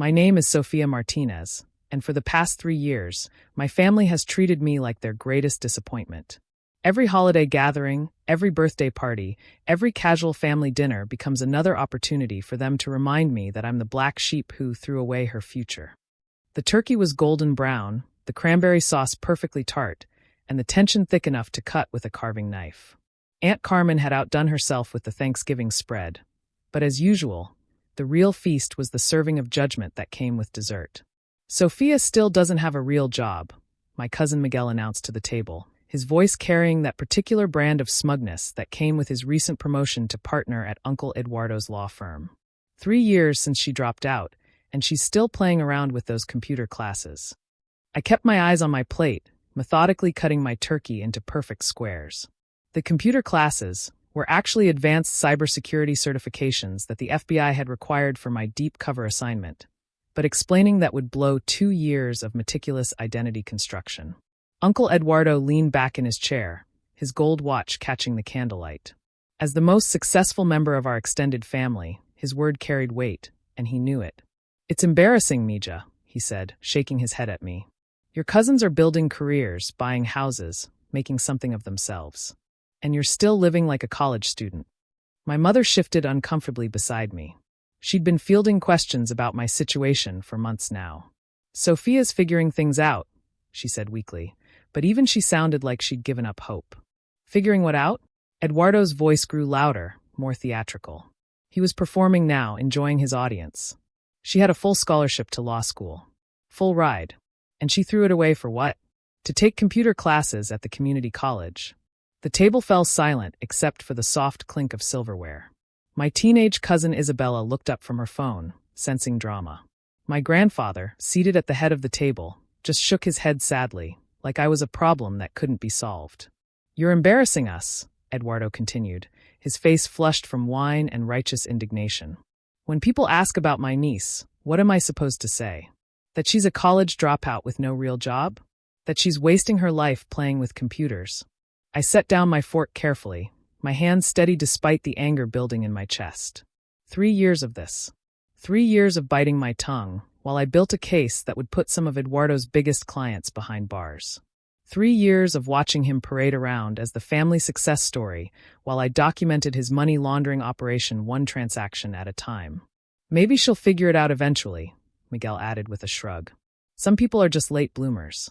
My name is Sofia Martinez, and for the past 3 years, my family has treated me like their greatest disappointment. Every holiday gathering, every birthday party, every casual family dinner becomes another opportunity for them to remind me that I'm the black sheep who threw away her future. The turkey was golden brown, the cranberry sauce perfectly tart, and the tension thick enough to cut with a carving knife. Aunt Carmen had outdone herself with the Thanksgiving spread, but as usual, the real feast was the serving of judgment that came with dessert. Sophia still doesn't have a real job, my cousin Miguel announced to the table, his voice carrying that particular brand of smugness that came with his recent promotion to partner at Uncle Eduardo's law firm. 3 years since she dropped out, and she's still playing around with those computer classes. I kept my eyes on my plate, methodically cutting my turkey into perfect squares. The computer classes were actually advanced cybersecurity certifications that the FBI had required for my deep cover assignment, but explaining that would blow 2 years of meticulous identity construction. Uncle Eduardo leaned back in his chair, his gold watch catching the candlelight. As the most successful member of our extended family, his word carried weight, and he knew it. "It's embarrassing, Mija," he said, shaking his head at me. "Your cousins are building careers, buying houses, making something of themselves. And you're still living like a college student." My mother shifted uncomfortably beside me. She'd been fielding questions about my situation for months now. "Sophia's figuring things out," she said weakly, but even she sounded like she'd given up hope. "Figuring what out?" Eduardo's voice grew louder, more theatrical. He was performing now, enjoying his audience. "She had a full scholarship to law school. Full ride. And she threw it away for what? To take computer classes at the community college." The table fell silent except for the soft clink of silverware. My teenage cousin Isabella looked up from her phone, sensing drama. My grandfather, seated at the head of the table, just shook his head sadly, like I was a problem that couldn't be solved. "You're embarrassing us," Eduardo continued, his face flushed from wine and righteous indignation. "When people ask about my niece, what am I supposed to say? That she's a college dropout with no real job? That she's wasting her life playing with computers?" I set down my fork carefully, my hands steady despite the anger building in my chest. 3 years of this. 3 years of biting my tongue, while I built a case that would put some of Eduardo's biggest clients behind bars. 3 years of watching him parade around as the family success story, while I documented his money laundering operation one transaction at a time. "Maybe she'll figure it out eventually," Miguel added with a shrug. "Some people are just late bloomers."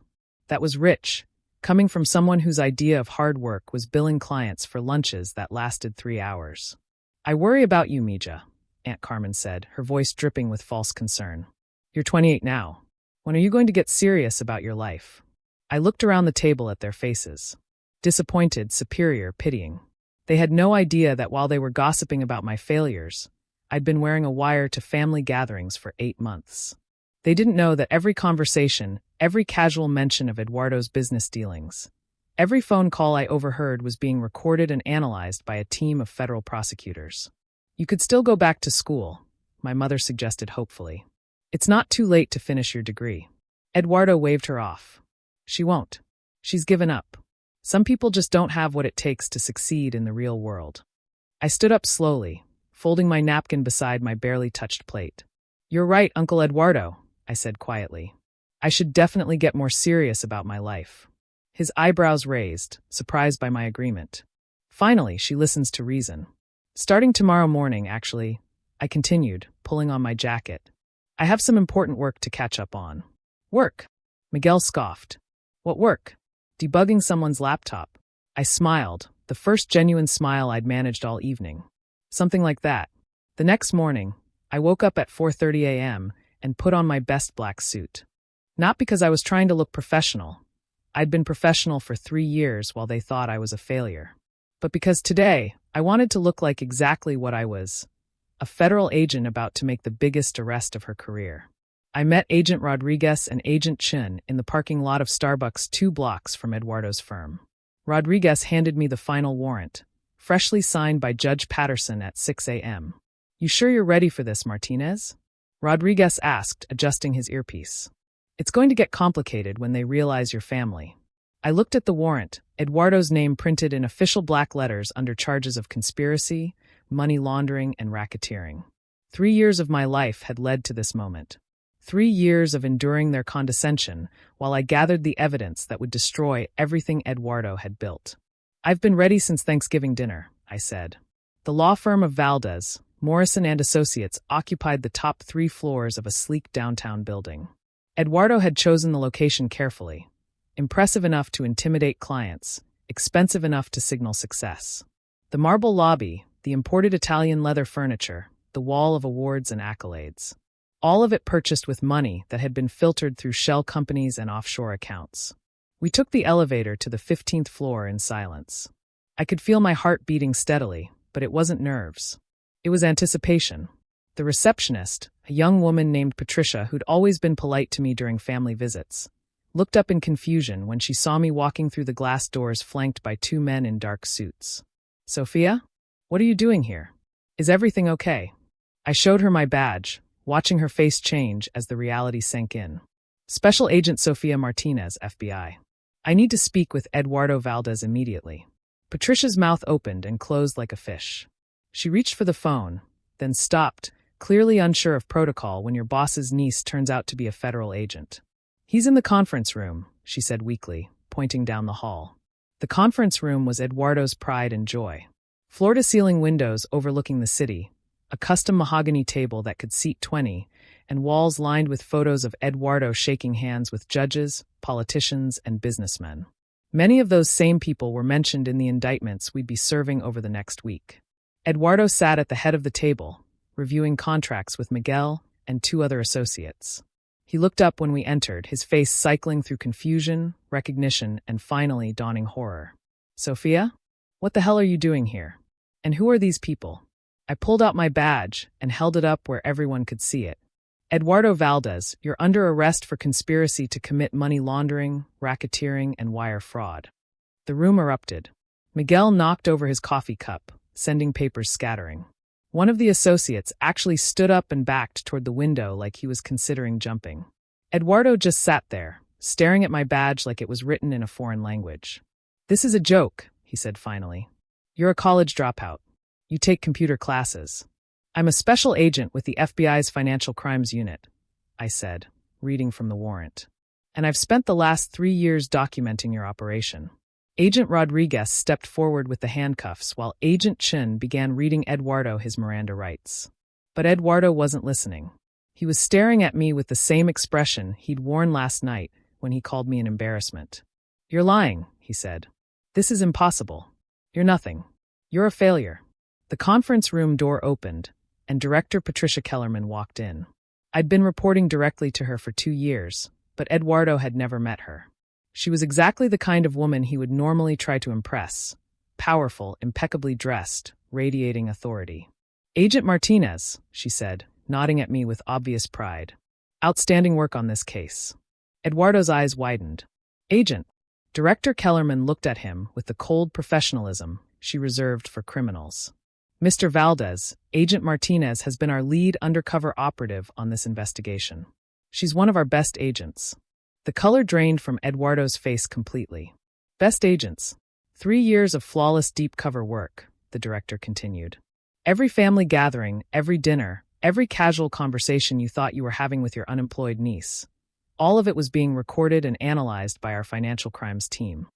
That was rich, coming from someone whose idea of hard work was billing clients for lunches that lasted 3 hours. "I worry about you, Mija," Aunt Carmen said, her voice dripping with false concern. "You're 28 now. When are you going to get serious about your life?" I looked around the table at their faces. Disappointed, superior, pitying. They had no idea that while they were gossiping about my failures, I'd been wearing a wire to family gatherings for 8 months. They didn't know that every conversation, every casual mention of Eduardo's business dealings, every phone call I overheard was being recorded and analyzed by a team of federal prosecutors. "You could still go back to school," my mother suggested hopefully. "It's not too late to finish your degree." Eduardo waved her off. "She won't. She's given up. Some people just don't have what it takes to succeed in the real world." I stood up slowly, folding my napkin beside my barely touched plate. "You're right, Uncle Eduardo," I said quietly. "I should definitely get more serious about my life." His eyebrows raised, surprised by my agreement. "Finally, she listens to reason. Starting tomorrow morning, actually," I continued, pulling on my jacket. "I have some important work to catch up on." "Work?" Miguel scoffed. "What work?" "Debugging someone's laptop." I smiled, the first genuine smile I'd managed all evening. "Something like that." The next morning, I woke up at 4:30 a.m. and put on my best black suit. Not because I was trying to look professional. I'd been professional for 3 years while they thought I was a failure. But because today, I wanted to look like exactly what I was, a federal agent about to make the biggest arrest of her career. I met Agent Rodriguez and Agent Chin in the parking lot of Starbucks 2 blocks from Eduardo's firm. Rodriguez handed me the final warrant, freshly signed by Judge Patterson at 6 a.m. "You sure you're ready for this, Martinez?" Rodriguez asked, adjusting his earpiece. "It's going to get complicated when they realize your family." I looked at the warrant, Eduardo's name printed in official black letters under charges of conspiracy, money laundering, and racketeering. 3 years of my life had led to this moment. 3 years of enduring their condescension while I gathered the evidence that would destroy everything Eduardo had built. "I've been ready since Thanksgiving dinner," I said. The law firm of Valdez, Morrison and Associates occupied the top 3 floors of a sleek downtown building. Eduardo had chosen the location carefully. Impressive enough to intimidate clients, expensive enough to signal success. The marble lobby, the imported Italian leather furniture, the wall of awards and accolades. All of it purchased with money that had been filtered through shell companies and offshore accounts. We took the elevator to the 15th floor in silence. I could feel my heart beating steadily, but it wasn't nerves. It was anticipation. The receptionist, a young woman named Patricia who'd always been polite to me during family visits, looked up in confusion when she saw me walking through the glass doors flanked by 2 men in dark suits. "Sophia? What are you doing here? Is everything okay?" I showed her my badge, watching her face change as the reality sank in. "Special Agent Sofia Martinez, FBI. I need to speak with Eduardo Valdez immediately." Patricia's mouth opened and closed like a fish. She reached for the phone, then stopped, clearly unsure of protocol when your boss's niece turns out to be a federal agent. "He's in the conference room," she said weakly, pointing down the hall. The conference room was Eduardo's pride and joy. Floor-to-ceiling windows overlooking the city, a custom mahogany table that could seat 20, and walls lined with photos of Eduardo shaking hands with judges, politicians, and businessmen. Many of those same people were mentioned in the indictments we'd be serving over the next week. Eduardo sat at the head of the table, reviewing contracts with Miguel and 2 other associates. He looked up when we entered, his face cycling through confusion, recognition, and finally dawning horror. "Sophia? What the hell are you doing here? And who are these people?" I pulled out my badge and held it up where everyone could see it. "Eduardo Valdez, you're under arrest for conspiracy to commit money laundering, racketeering, and wire fraud." The room erupted. Miguel knocked over his coffee cup, sending papers scattering. One of the associates actually stood up and backed toward the window like he was considering jumping. Eduardo just sat there, staring at my badge like it was written in a foreign language. "This is a joke," he said finally. "You're a college dropout. You take computer classes." "I'm a special agent with the FBI's Financial Crimes Unit," I said, reading from the warrant. "And I've spent the last 3 years documenting your operation." Agent Rodriguez stepped forward with the handcuffs while Agent Chin began reading Eduardo his Miranda rights. But Eduardo wasn't listening. He was staring at me with the same expression he'd worn last night when he called me an embarrassment. "You're lying," he said. "This is impossible. You're nothing. You're a failure." The conference room door opened, and Director Patricia Kellerman walked in. I'd been reporting directly to her for 2 years, but Eduardo had never met her. She was exactly the kind of woman he would normally try to impress. Powerful, impeccably dressed, radiating authority. "Agent Martinez," she said, nodding at me with obvious pride. "Outstanding work on this case." Eduardo's eyes widened. "Agent." Director Kellerman looked at him with the cold professionalism she reserved for criminals. "Mr. Valdez, Agent Martinez has been our lead undercover operative on this investigation. She's one of our best agents." The color drained from Eduardo's face completely. "Best agents. 3 years of flawless deep cover work," the director continued. "Every family gathering, every dinner, every casual conversation you thought you were having with your unemployed niece. All of it was being recorded and analyzed by our financial crimes team."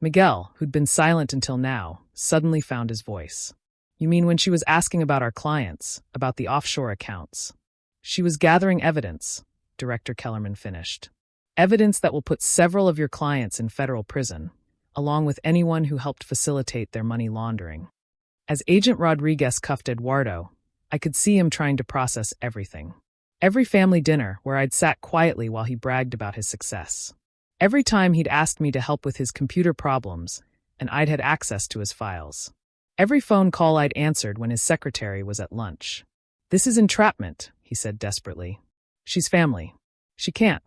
Miguel, who'd been silent until now, suddenly found his voice. "You mean when she was asking about our clients, about the offshore accounts?" "She was gathering evidence," Director Kellerman finished. "Evidence that will put several of your clients in federal prison, along with anyone who helped facilitate their money laundering." As Agent Rodriguez cuffed Eduardo, I could see him trying to process everything. Every family dinner where I'd sat quietly while he bragged about his success. Every time he'd asked me to help with his computer problems, and I'd had access to his files. Every phone call I'd answered when his secretary was at lunch. "This is entrapment," he said desperately. "She's family. She can't."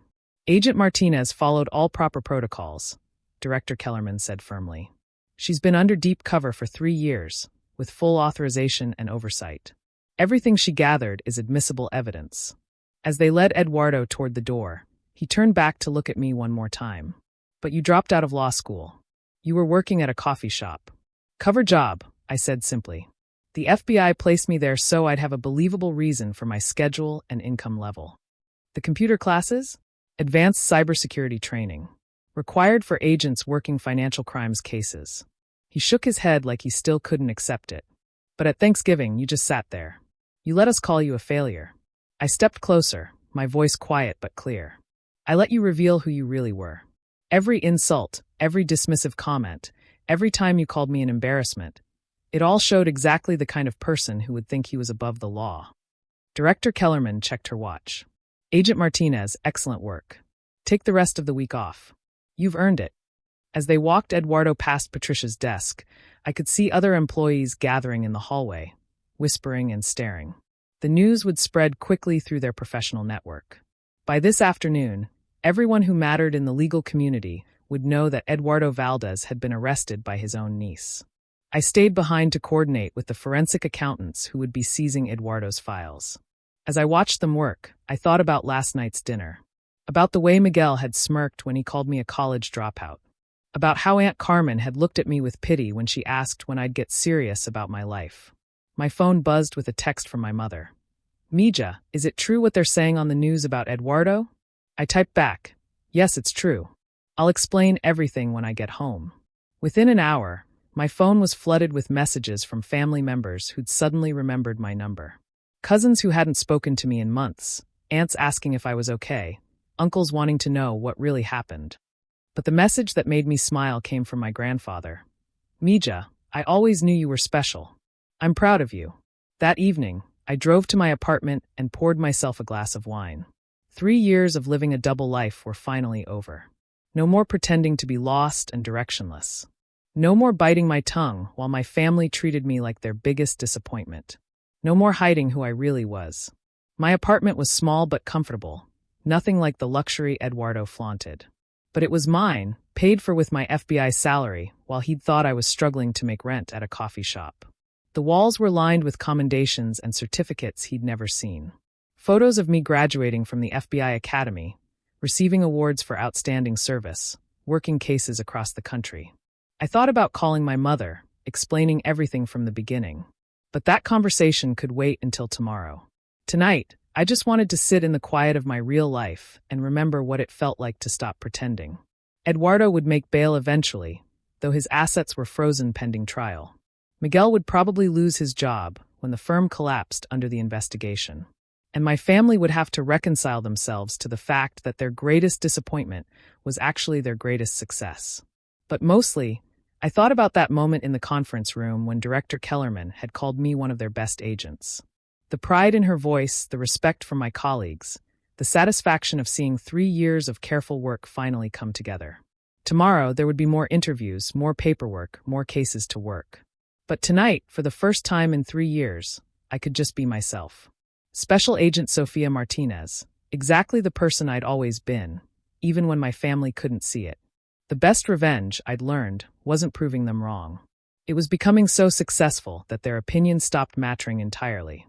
"Agent Martinez followed all proper protocols," Director Kellerman said firmly. "She's been under deep cover for 3 years, with full authorization and oversight. Everything she gathered is admissible evidence." As they led Eduardo toward the door, he turned back to look at me one more time. "But you dropped out of law school. You were working at a coffee shop." "Cover job," I said simply. "The FBI placed me there so I'd have a believable reason for my schedule and income level." The computer classes? Advanced cybersecurity training. Required for agents working financial crimes cases. He shook his head like he still couldn't accept it. But at Thanksgiving, you just sat there. You let us call you a failure. I stepped closer, my voice quiet but clear. I let you reveal who you really were. Every insult, every dismissive comment, every time you called me an embarrassment, it all showed exactly the kind of person who would think he was above the law. Director Kellerman checked her watch. Agent Martinez, excellent work. Take the rest of the week off. You've earned it. As they walked Eduardo past Patricia's desk, I could see other employees gathering in the hallway, whispering and staring. The news would spread quickly through their professional network. By this afternoon, everyone who mattered in the legal community would know that Eduardo Valdez had been arrested by his own niece. I stayed behind to coordinate with the forensic accountants who would be seizing Eduardo's files. As I watched them work, I thought about last night's dinner. About the way Miguel had smirked when he called me a college dropout. About how Aunt Carmen had looked at me with pity when she asked when I'd get serious about my life. My phone buzzed with a text from my mother. Mija, is it true what they're saying on the news about Eduardo? I typed back, yes, it's true. I'll explain everything when I get home. Within an hour, my phone was flooded with messages from family members who'd suddenly remembered my number. Cousins who hadn't spoken to me in months, aunts asking if I was okay, uncles wanting to know what really happened. But the message that made me smile came from my grandfather. Mija, I always knew you were special. I'm proud of you. That evening, I drove to my apartment and poured myself a glass of wine. 3 years of living a double life were finally over. No more pretending to be lost and directionless. No more biting my tongue while my family treated me like their biggest disappointment. No more hiding who I really was. My apartment was small but comfortable, nothing like the luxury Eduardo flaunted. But it was mine, paid for with my FBI salary, while he'd thought I was struggling to make rent at a coffee shop. The walls were lined with commendations and certificates he'd never seen. Photos of me graduating from the FBI Academy, receiving awards for outstanding service, working cases across the country. I thought about calling my mother, explaining everything from the beginning. But that conversation could wait until tomorrow. Tonight, I just wanted to sit in the quiet of my real life and remember what it felt like to stop pretending. Eduardo would make bail eventually, though his assets were frozen pending trial. Miguel would probably lose his job when the firm collapsed under the investigation. And my family would have to reconcile themselves to the fact that their greatest disappointment was actually their greatest success. But mostly, I thought about that moment in the conference room when Director Kellerman had called me one of their best agents. The pride in her voice, the respect from my colleagues, the satisfaction of seeing 3 years of careful work finally come together. Tomorrow, there would be more interviews, more paperwork, more cases to work. But tonight, for the first time in 3 years, I could just be myself. Special Agent Sofia Martinez, exactly the person I'd always been, even when my family couldn't see it. The best revenge, I'd learned, wasn't proving them wrong. It was becoming so successful that their opinions stopped mattering entirely.